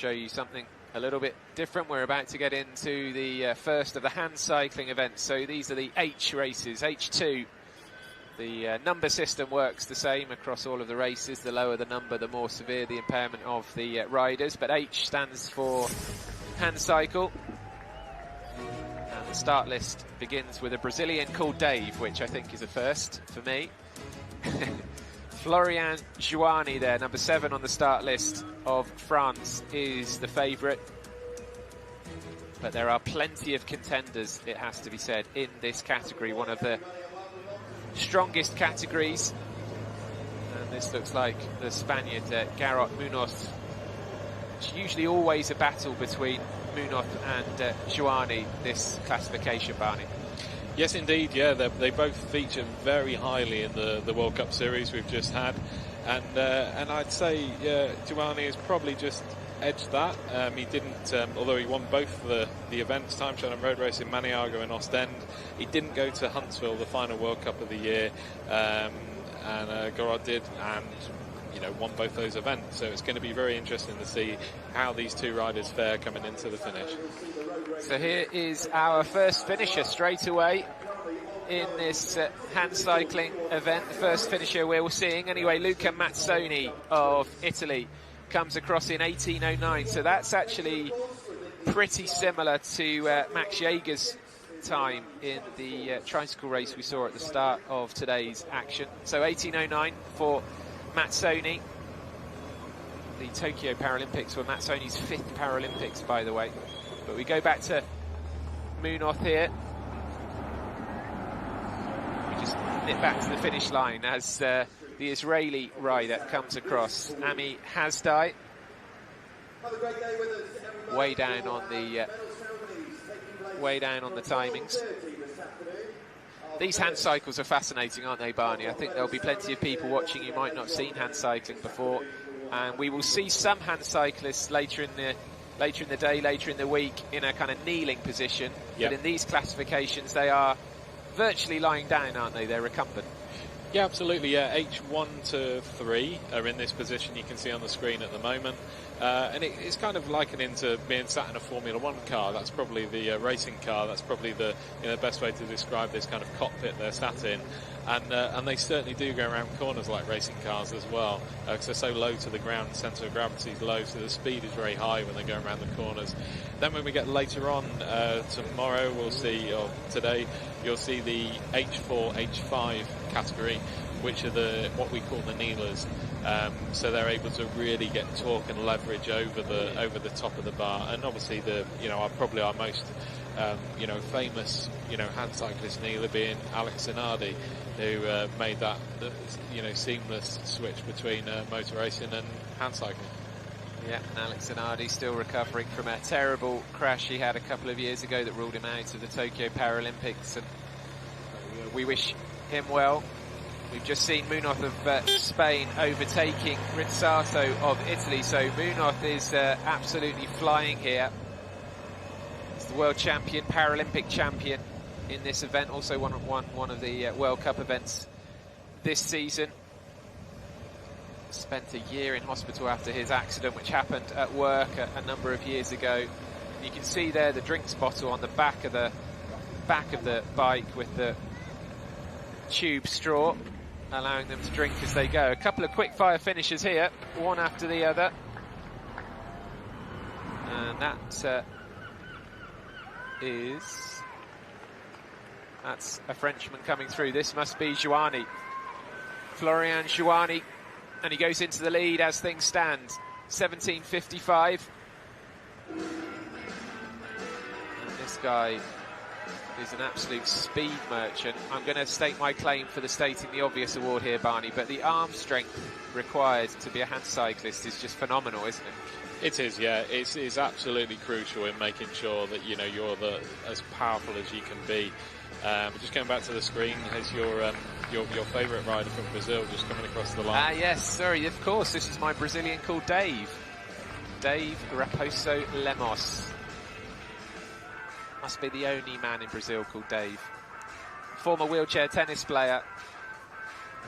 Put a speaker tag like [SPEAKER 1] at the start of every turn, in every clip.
[SPEAKER 1] Show you something a little bit different. We're about to get into the first of the hand cycling events. So these are the H races, H2. The number system works the same across all of the races. The lower the number, the more severe the impairment of the riders. But H stands for hand cycle. And the start list begins with a Brazilian called Dave, which I think is a first for me. Florian Joanny there, number 7 on the start list of France, is the favourite. But there are plenty of contenders, it has to be said, in this category, one of the strongest categories. And this looks like the Spaniard, Garrot Munoz. It's usually always a battle between Munoz and Joanny, this classification, Barney.
[SPEAKER 2] Yes, indeed. Yeah, they both feature very highly in the World Cup series we've just had, and I'd say Joanny has probably just edged that. He didn't, although he won both the events, time trial and road race in Maniago and Ostend. He didn't go to Huntsville, the final World Cup of the year, and Garrot did, and won both those events. So it's going to be very interesting to see how these two riders fare coming into the finish.
[SPEAKER 1] So here is our first finisher straight away in this hand cycling event. The first finisher we're seeing anyway, Luca Mazzoni of Italy, comes across in 18:09. So that's actually pretty similar to Max Jaeger's time in the tricycle race we saw at the start of today's action. So 18:09 for Mazzoni. The Tokyo Paralympics were Mazzoni's 5th Paralympics, by the way. But we go back to Munoz here. We just nip back to the finish line as the Israeli rider comes across, Ami Hasdai. Way down on the timings. These hand cycles are fascinating, aren't they, Barney? I think there'll be plenty of people watching who might not have seen hand cycling before, and we will see some hand cyclists later in the day, later in the week, in a kind of kneeling position. Yep. But in these classifications, they are virtually lying down, aren't they? They're recumbent.
[SPEAKER 2] Yeah, absolutely. Yeah, H1 to 3 are in this position you can see on the screen at the moment. And it's kind of likening to being sat in a Formula 1 car. That's probably the racing car. That's probably the best way to describe this kind of cockpit they're sat in. And they certainly do go around corners like racing cars as well, because they're so low to the ground, the centre of gravity is low, so the speed is very high when they go around the corners. Then when we get later on, tomorrow we'll see, or today, you'll see the H4, H5 category, which are what we call the kneelers. So they're able to really get torque and leverage over the top of the bar. And obviously probably our most famous hand cyclist kneeler being Alex Zanardi, who made that seamless switch between motor racing and hand cycling.
[SPEAKER 1] Yeah, and Alex Zanardi still recovering from a terrible crash he had a couple of years ago that ruled him out of the Tokyo Paralympics, and we wish him well. We've just seen Munoz of Spain overtaking Rizzato of Italy, so Munoz is absolutely flying here. He's the world champion, Paralympic champion in this event, also won one of the World Cup events this season. Spent a year in hospital after his accident, which happened at work a number of years ago. And you can see there the drinks bottle on the back of the bike with the tube straw, allowing them to drink as they go. A couple of quick fire finishes here, one after the other. And that's a Frenchman coming through. This must be Joanny. Florian Joanny. And he goes into the lead as things stand. 17:55. And this guy is an absolute speed merchant. I'm going to stake my claim for the Stating the Obvious award here, Barney, but the arm strength required to be a hand cyclist is just phenomenal, isn't it?
[SPEAKER 2] It is, yeah. It's absolutely crucial in making sure that you're as powerful as you can be. Just going back to the screen, here's your favourite rider from Brazil just coming across the line.
[SPEAKER 1] Yes, sorry, of course. This is my Brazilian called Dave Raposo Lemos. Must be the only man in Brazil called Dave. Former wheelchair tennis player.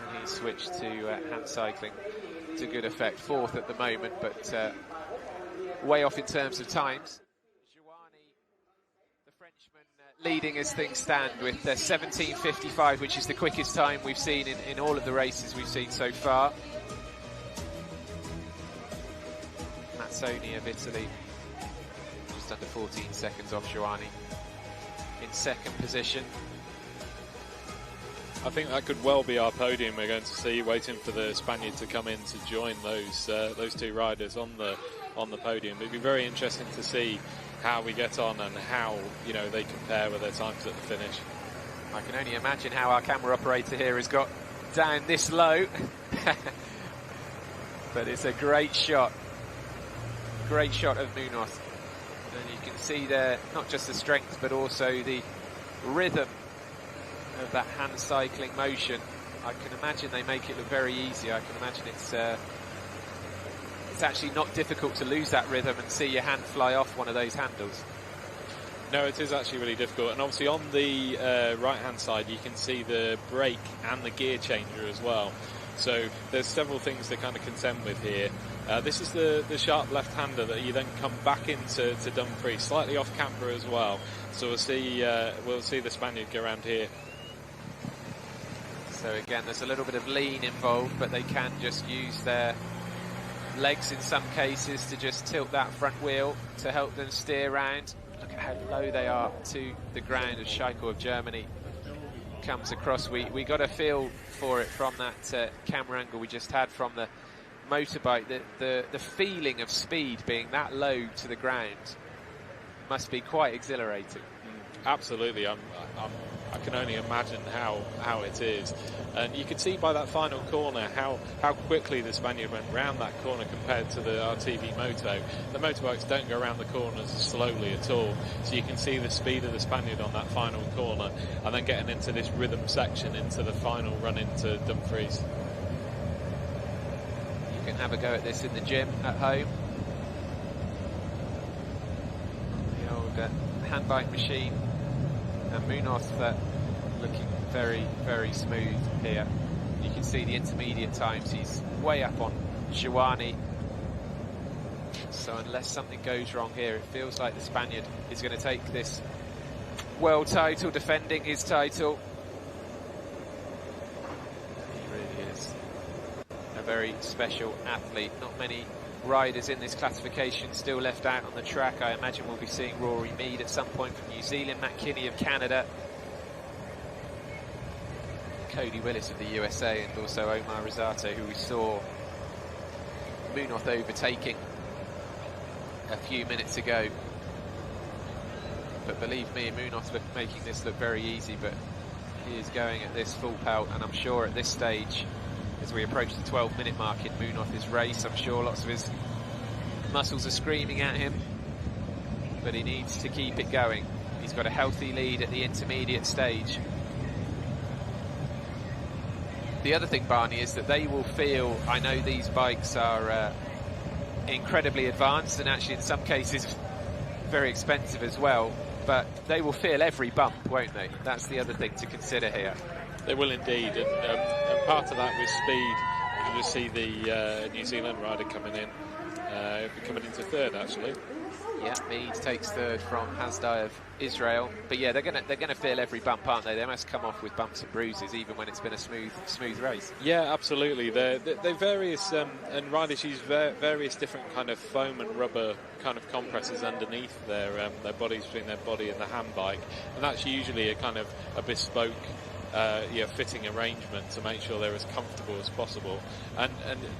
[SPEAKER 1] And he switched to hand cycling to good effect. 4th at the moment, but way off in terms of times. The Frenchman leading as things stand with 17:55, which is the quickest time we've seen in all of the races we've seen so far. Mazzoni of Italy, just under 14 seconds off Giovanni, in second position.
[SPEAKER 2] I think that could well be our podium we're going to see, waiting for the Spaniard to come in to join those two riders on the podium. It'd be very interesting to see how we get on and how, you know, they compare with their times at the finish.
[SPEAKER 1] I can only imagine how our camera operator here has got down this low. But it's a great shot of Munoz, and you can see there not just the strength but also the rhythm of that hand cycling motion. I can imagine they make it look very easy. I can imagine it's actually not difficult to lose that rhythm and see your hand fly off one of those handles.
[SPEAKER 2] No, it is actually really difficult. And obviously on the right-hand side, you can see the brake and the gear changer as well. So there's several things to kind of contend with here. This is the sharp left-hander that you then come back into Dumfries, slightly off camber as well. So we'll see the Spaniard go around here.
[SPEAKER 1] So again, there's a little bit of lean involved, but they can just use their legs in some cases to just tilt that front wheel to help them steer around. Look at how low they are to the ground as Scheichel of Germany comes across. We got a feel for it from that camera angle we just had from the motorbike. The feeling of speed being that low to the ground must be quite exhilarating.
[SPEAKER 2] Absolutely. I can only imagine how it is. And you can see by that final corner how quickly the Spaniard went round that corner compared to the RTV Moto. The motorbikes don't go around the corners slowly at all. So you can see the speed of the Spaniard on that final corner, and then getting into this rhythm section into the final run into Dumfries.
[SPEAKER 1] You can have a go at this in the gym at home. The old hand bike machine. And Munoz looking very, very smooth here. You can see the intermediate times. He's way up on Giovanni. So unless something goes wrong here, it feels like the Spaniard is going to take this world title, defending his title. He really is a very special athlete. Not many riders in this classification still left out on the track. I imagine we'll be seeing Rory Mead at some point from New Zealand, Matt Kinney of Canada, Cody Willis of the USA, and also Omar Rizato, who we saw Munoz overtaking a few minutes ago. But believe me, Munoz making this look very easy, but he is going at this full pelt, and I'm sure at this stage, as we approach the 12-minute mark in Munoz's race, I'm sure lots of his muscles are screaming at him, but he needs to keep it going. He's got a healthy lead at the intermediate stage. The other thing, Barney, is that they will feel, I know these bikes are incredibly advanced and actually in some cases very expensive as well, but they will feel every bump, won't they? That's the other thing to consider here.
[SPEAKER 2] They will indeed, and part of that with speed, you just see the New Zealand rider coming into third actually.
[SPEAKER 1] Yeah, Mead takes third from Hasdai of Israel, but yeah, they're gonna feel every bump, aren't they? They must come off with bumps and bruises, even when it's been a smooth race.
[SPEAKER 2] Yeah, absolutely. They're various, and riders use various different kind of foam and rubber kind of compresses underneath their bodies, between their body and the hand bike, and that's usually a kind of a bespoke fitting arrangement to make sure they're as comfortable as possible. And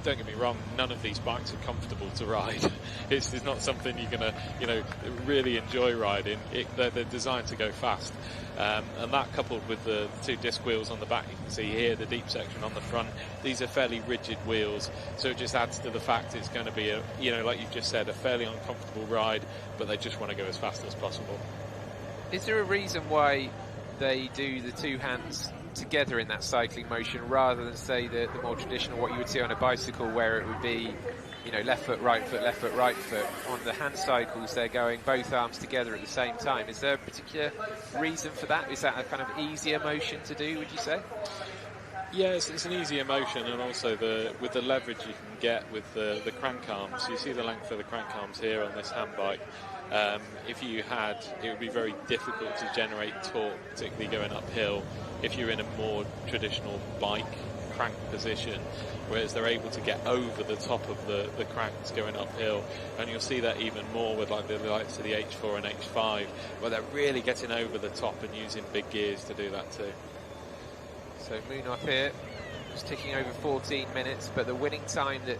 [SPEAKER 2] don't get me wrong, none of these bikes are comfortable to ride. It's not something you're gonna really enjoy riding. They're designed to go fast, and that coupled with the two disc wheels on the back, you can see here the deep section on the front. These are fairly rigid wheels, so it just adds to the fact it's going to be like you've just said, a fairly uncomfortable ride, but they just want to go as fast as possible.
[SPEAKER 1] Is there a reason why they do the two hands together in that cycling motion rather than, say, the more traditional, what you would see on a bicycle, where it would be, left foot, right foot, left foot, right foot? On the hand cycles, they're going both arms together at the same time. Is there a particular reason for that? Is that a kind of easier motion to do, would you say?
[SPEAKER 2] Yeah, it's an easy emotion, and also with the leverage you can get with the crank arms. You see the length of the crank arms here on this hand bike. If you had, it would be very difficult to generate torque, particularly going uphill, if you're in a more traditional bike crank position, whereas they're able to get over the top of the cranks going uphill, and you'll see that even more with like the likes of the H4 and H5, where they're really getting over the top and using big gears to do that too.
[SPEAKER 1] So Munoz here is ticking over 14 minutes, but the winning time that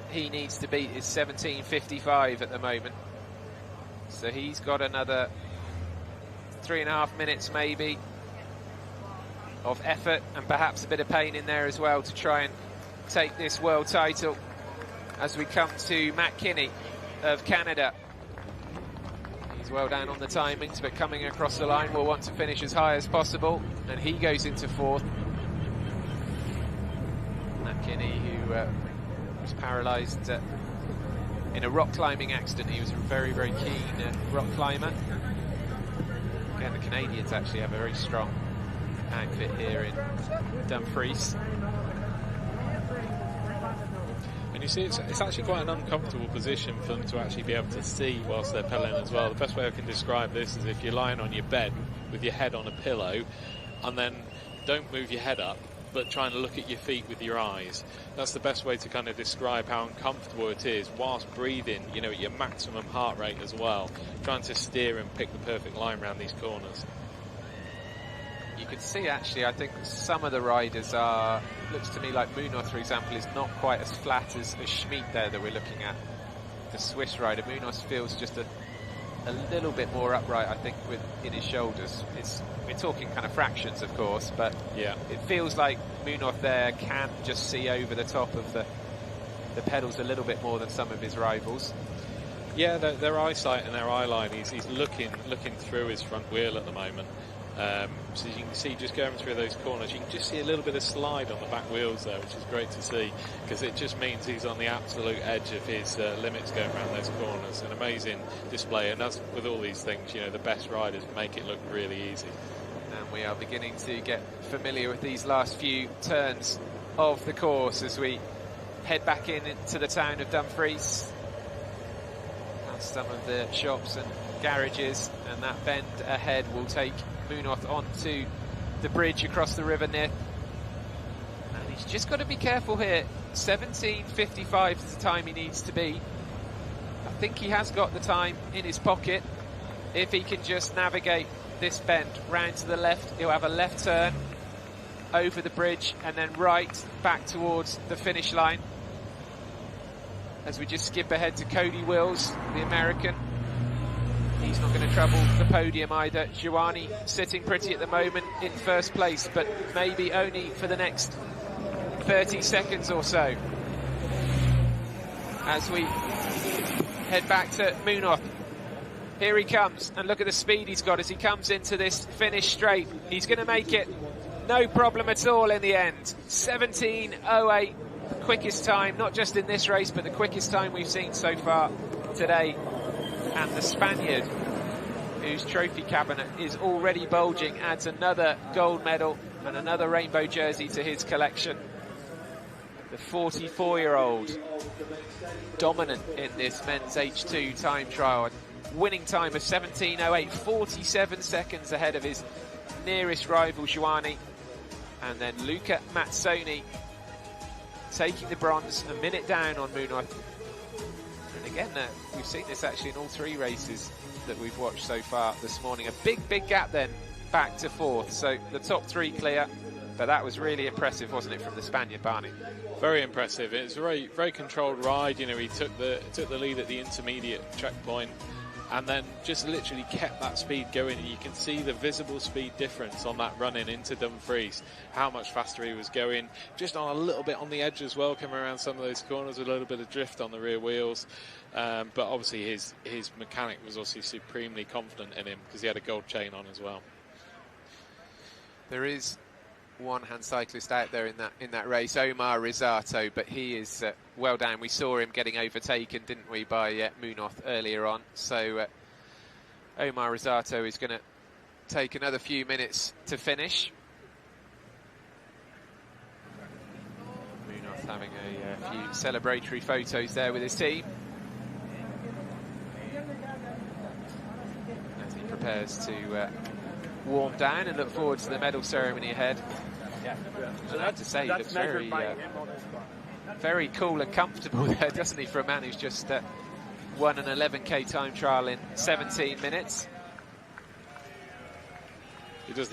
[SPEAKER 1] he needs to beat is 17:55 at the moment. So he's got another 3.5 minutes maybe of effort, and perhaps a bit of pain in there as well, to try and take this world title, as we come to Matt Kinney of Canada. He's well down on the timings, but coming across the line will want to finish as high as possible, and he goes into 4th. Matt Kinney, who was paralysed in a rock climbing accident. He was a very, very keen rock climber. Again, the Canadians actually have a very strong outfit here in Dumfries.
[SPEAKER 2] And you see, it's actually quite an uncomfortable position for them to actually be able to see whilst they're pedaling as well. The best way I can describe this is if you're lying on your bed with your head on a pillow, and then don't move your head up, but trying to look at your feet with your eyes. That's the best way to kind of describe how uncomfortable it is whilst breathing, you know, at your maximum heart rate as well, trying to steer and pick the perfect line around these corners.
[SPEAKER 1] You can see, actually, I think some of the riders are, looks to me like Munoz, for example, is not quite as flat as Schmid there that we're looking at. The Swiss rider, Munoz feels just a little bit more upright, I think, in his shoulders. We're talking kind of fractions, of course, but
[SPEAKER 2] yeah,
[SPEAKER 1] it feels like Munoz there can just see over the top of the pedals a little bit more than some of his rivals.
[SPEAKER 2] Yeah, their eyesight and their eye line, he's looking through his front wheel at the moment. So you can see, just going through those corners, you can just see a little bit of slide on the back wheels there, which is great to see, because it just means he's on the absolute edge of his limits going around those corners. An amazing display, and as with all these things, you know, the best riders make it look really easy.
[SPEAKER 1] And we are beginning to get familiar with these last few turns of the course as we head back into the town of Dumfries. Past some of the shops and garages, and that bend ahead will take Munoz onto the bridge across the River Nith. And he's just got to be careful here. 17:55 is the time he needs to be. I think he has got the time in his pocket. If he can just navigate this bend round to the left, he'll have a left turn over the bridge and then right back towards the finish line. As we just skip ahead to Cody Wills, the American. He's not going to trouble the podium either. Giovanni sitting pretty at the moment in first place, but maybe only for the next 30 seconds or so. As we head back to Munoz. Here he comes, and look at the speed he's got as he comes into this finish straight. He's going to make it no problem at all in the end. 17:08, the quickest time, not just in this race, but the quickest time we've seen so far today. And the Spaniard, whose trophy cabinet is already bulging, adds another gold medal and another rainbow jersey to his collection. The 44-year-old, dominant in this men's H2 time trial. Winning time of 17:08, 47 seconds ahead of his nearest rival, Giovanni. And then Luca Mazzoni taking the bronze, a minute down on Munoz. Again, we've seen this actually in all 3 races that we've watched so far this morning. A big gap then back to 4th. So the top 3 clear, but that was really impressive, wasn't it, from the Spaniard, Barney?
[SPEAKER 2] Very impressive. It was a very, very controlled ride. You know, he took the lead at the intermediate checkpoint, and then just literally kept that speed going. And you can see the visible speed difference on that run-in into Dumfries, how much faster he was going, just on a little bit on the edge as well, coming around some of those corners with a little bit of drift on the rear wheels. But obviously his mechanic was also supremely confident in him, because he had a gold chain on as well.
[SPEAKER 1] There is one hand cyclist out there in that race, Omar Risato, but he is well down. We saw him getting overtaken, didn't we, by Munoz earlier on. So Omar Risato is going to take another few minutes to finish. having a few celebratory photos there with his team as he prepares to warm down and look forward to the medal ceremony ahead.
[SPEAKER 3] So
[SPEAKER 1] I have to say, he looks very, very cool and comfortable there, doesn't he, for a man who's just won an 11k time trial in 17 minutes.
[SPEAKER 2] He doesn't